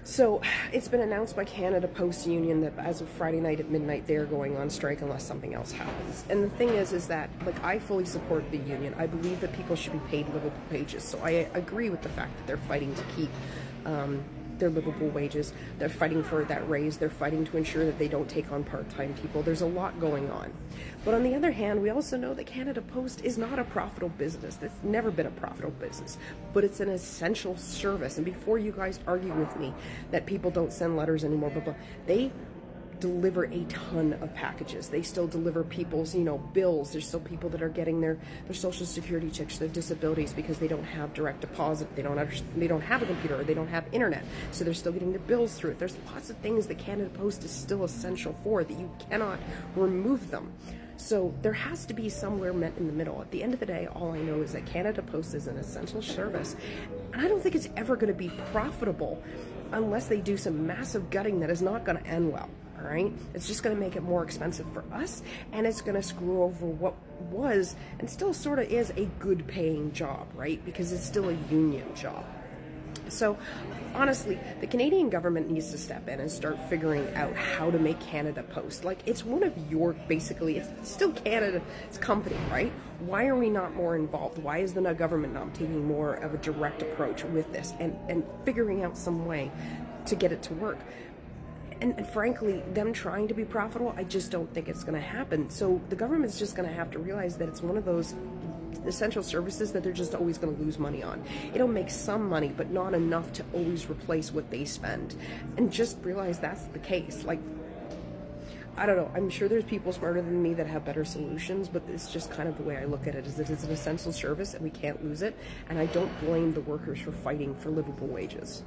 So it's been announced by Canada Post Union that as of Friday night at midnight, they're going on strike unless something else happens. And the thing is that like I fully support the union. I believe that people should be paid livable wages. So I agree with the fact that they're fighting to keep their livable wages. They're fighting for that raise. They're fighting to ensure that they don't take on part-time people. There's a lot going on. But on the other hand, we also know that Canada Post is not a profitable business. That's never been a profitable business, but it's an essential service. And before you guys argue with me that people don't send letters anymore, blah, blah, they deliver a ton of packages. They still deliver people's, bills. There's still people that are getting their social security checks, their disabilities because they don't have direct deposit. They don't have a computer, or they don't have internet. So they're still getting their bills through it. There's lots of things that Canada Post is still essential for that you cannot remove them. So there has to be somewhere met in the middle. At the end of the day, all I know is that Canada Post is an essential service. And I don't think it's ever going to be profitable unless they do some massive gutting that is not going to end well. All right, it's just going to make it more expensive for us, and it's going to screw over what was and still sort of is a good paying job, right? Because it's still a union job. So honestly, the Canadian government needs to step in and start figuring out how to make Canada Post. Like, it's one of your, basically, it's still Canada's company, right? Why are we not more involved? Why is the government not taking more of a direct approach with this and figuring out some way to get it to work? And frankly, them trying to be profitable, I just don't think it's going to happen. So the government's just going to have to realize that it's one of those essential services that they're just always going to lose money on. It'll make some money, but not enough to always replace what they spend. And just realize that's the case. Like, I don't know. I'm sure there's people smarter than me that have better solutions, but it's just kind of the way I look at it, is that it's an essential service and we can't lose it. And I don't blame the workers for fighting for livable wages.